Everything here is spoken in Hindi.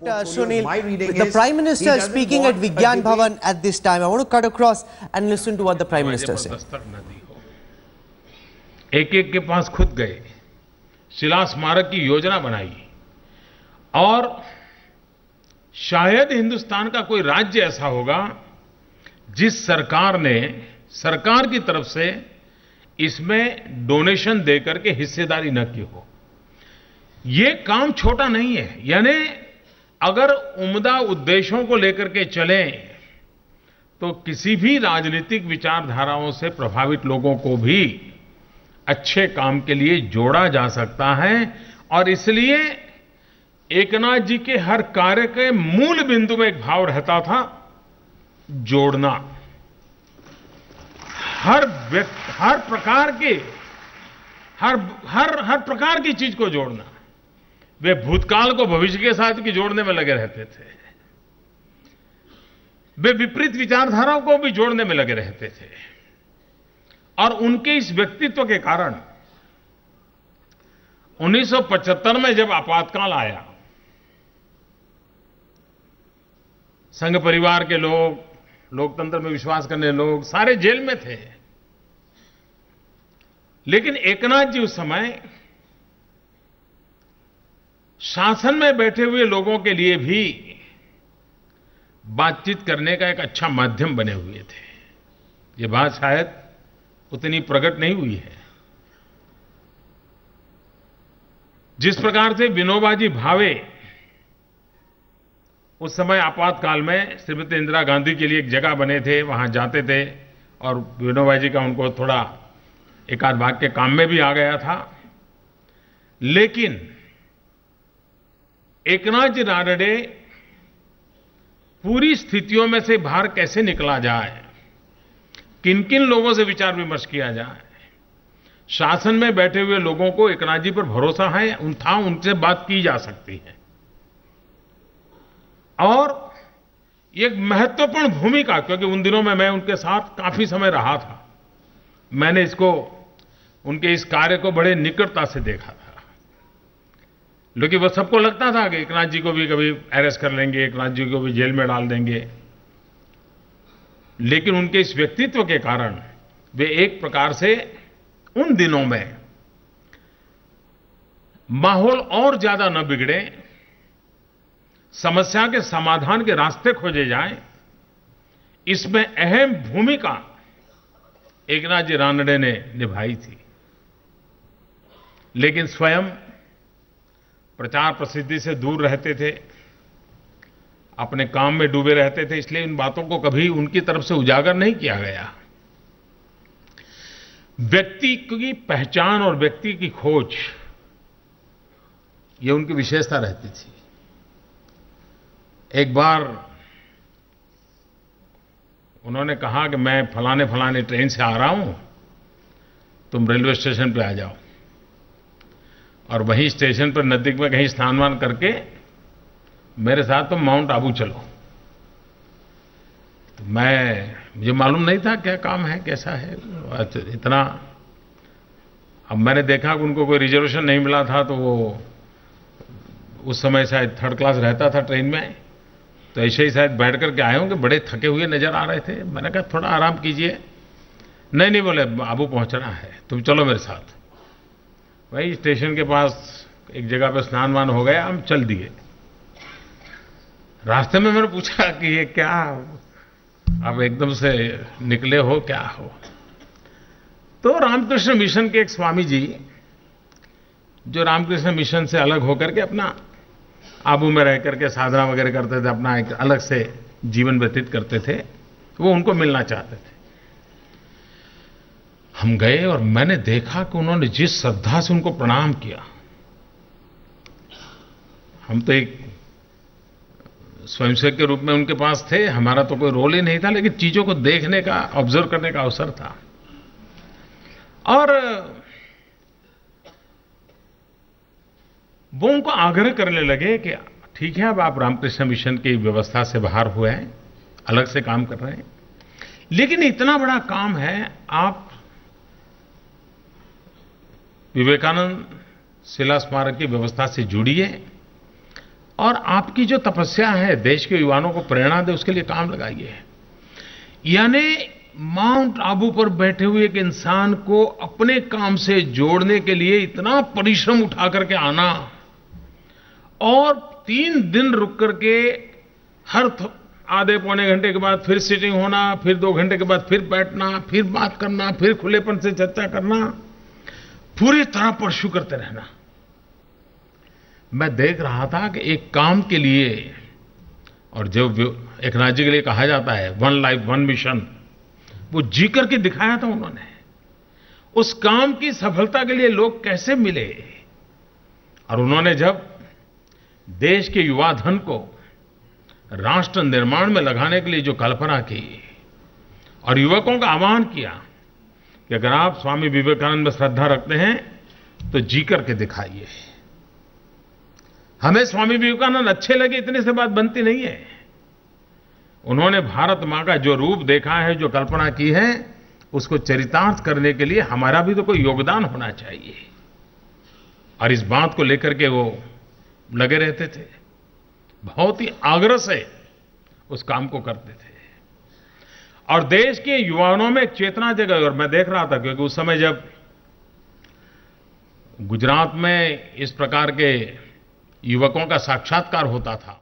Sunil, the Prime Minister is speaking at Vigyan Bhavan at this time. I want to cut across and listen to what the Prime Minister said. एक एक के पास खुद गए, शिला स्मारक की योजना बनाई और शायद हिंदुस्तान का कोई राज्य ऐसा होगा जिस सरकार ने सरकार की तरफ से इसमें डोनेशन देकर के हिस्सेदारी न की हो। ये काम छोटा नहीं है, यानी अगर उम्दा उद्देश्यों को लेकर के चलें तो किसी भी राजनीतिक विचारधाराओं से प्रभावित लोगों को भी अच्छे काम के लिए जोड़ा जा सकता है। और इसलिए एकनाथ जी के हर कार्य के मूल बिंदु में एक भाव रहता था, जोड़ना। हर प्रकार के हर प्रकार की चीज को जोड़ना। वे भूतकाल को भविष्य के साथ भी जोड़ने में लगे रहते थे, वे विपरीत विचारधाराओं को भी जोड़ने में लगे रहते थे। और उनके इस व्यक्तित्व के कारण 1975 में जब आपातकाल आया, संघ परिवार के लोग, लोकतंत्र में विश्वास करने लोग सारे जेल में थे, लेकिन एकनाथ जी उस समय शासन में बैठे हुए लोगों के लिए भी बातचीत करने का एक अच्छा माध्यम बने हुए थे। ये बात शायद उतनी प्रकट नहीं हुई है। जिस प्रकार से विनोबा भावे उस समय आपातकाल में श्रीमती इंदिरा गांधी के लिए एक जगह बने थे, वहां जाते थे और विनोबा जी का उनको थोड़ा एकाध भाग के काम में भी आ गया था। लेकिन एकनाथ जी रानडे पूरी स्थितियों में से बाहर कैसे निकला जाए, किन किन लोगों से विचार विमर्श किया जाए, शासन में बैठे हुए लोगों को एकनाथ जी पर भरोसा है, उनसे बात की जा सकती है। और एक महत्वपूर्ण भूमिका, क्योंकि उन दिनों में मैं उनके साथ काफी समय रहा था, मैंने इसको उनके इस कार्य को बड़े निकटता से देखा था। लेकिन वो सबको लगता था कि एकनाथ जी को भी कभी अरेस्ट कर लेंगे, एकनाथ जी को भी जेल में डाल देंगे। लेकिन उनके इस व्यक्तित्व के कारण वे एक प्रकार से उन दिनों में माहौल और ज्यादा न बिगड़े, समस्या के समाधान के रास्ते खोजे जाएं, इसमें अहम भूमिका एकनाथ जी रानडे ने निभाई थी। लेकिन स्वयं प्रचार प्रसिद्धि से दूर रहते थे, अपने काम में डूबे रहते थे, इसलिए इन बातों को कभी उनकी तरफ से उजागर नहीं किया गया। व्यक्ति की पहचान और व्यक्ति की खोज, ये उनकी विशेषता रहती थी। एक बार उन्होंने कहा कि मैं फलाने फलाने ट्रेन से आ रहा हूं, तुम रेलवे स्टेशन पे आ जाओ और वहीं स्टेशन पर नजदीक में कहीं स्नान वान करके मेरे साथ तुम माउंट आबू चलो। तो मुझे मालूम नहीं था क्या काम है, कैसा है इतना। अब मैंने देखा कि उनको कोई रिजर्वेशन नहीं मिला था, तो वो उस समय शायद थर्ड क्लास रहता था ट्रेन में, तो ऐसे ही शायद बैठ करके आए होंगे, बड़े थके हुए नजर आ रहे थे। मैंने कहा थोड़ा आराम कीजिए। नहीं बोले, आबू पहुंचना है, तुम चलो मेरे साथ। वही स्टेशन के पास एक जगह पे स्नान वान हो गया, हम चल दिए। रास्ते में मैंने पूछा कि ये क्या, आप एकदम से निकले हो, क्या हो? तो रामकृष्ण मिशन के एक स्वामी जी, जो रामकृष्ण मिशन से अलग होकर के अपना आबू में रह करके साधना वगैरह करते थे, अपना एक अलग से जीवन व्यतीत करते थे, वो उनको मिलना चाहते थे। हम गए और मैंने देखा कि उन्होंने जिस श्रद्धा से उनको प्रणाम किया। हम तो एक स्वयंसेवक के रूप में उनके पास थे, हमारा तो कोई रोल ही नहीं था, लेकिन चीजों को देखने का, ऑब्जर्व करने का अवसर था। और वो उनको आग्रह करने लगे कि ठीक है, अब आप रामकृष्ण मिशन की व्यवस्था से बाहर हुए हैं, अलग से काम कर रहे हैं, लेकिन इतना बड़ा काम है, आप विवेकानंद शिला स्मारक की व्यवस्था से जुड़िए और आपकी जो तपस्या है देश के युवाओं को प्रेरणा दे, उसके लिए काम लगाइए। यानी माउंट आबू पर बैठे हुए एक इंसान को अपने काम से जोड़ने के लिए इतना परिश्रम उठा करके आना और 3 दिन रुक करके हर आधे पौने घंटे के बाद फिर सिटिंग होना, फिर 2 घंटे के बाद फिर बैठना, फिर बात करना, फिर खुलेपन से चर्चा करना, पूरी तरह परस्यू करते रहना। मैं देख रहा था कि एक काम के लिए, और जो एक राज्य के लिए कहा जाता है 1 लाइफ 1 मिशन, वो जी करके दिखाया था उन्होंने। उस काम की सफलता के लिए लोग कैसे मिले, और उन्होंने जब देश के युवा धन को राष्ट्र निर्माण में लगाने के लिए जो कल्पना की और युवकों का आह्वान किया कि अगर आप स्वामी विवेकानंद में श्रद्धा रखते हैं तो जी करके दिखाइए। हमें स्वामी विवेकानंद अच्छे लगे इतने से बात बनती नहीं है। उन्होंने भारत मां का जो रूप देखा है, जो कल्पना की है, उसको चरितार्थ करने के लिए हमारा भी तो कोई योगदान होना चाहिए। और इस बात को लेकर के वो लगे रहते थे, बहुत ही आग्रह से उस काम को करते थे और देश के युवाओं में एक चेतना जगाई। और मैं देख रहा था क्योंकि उस समय जब गुजरात में इस प्रकार के युवकों का साक्षात्कार होता था,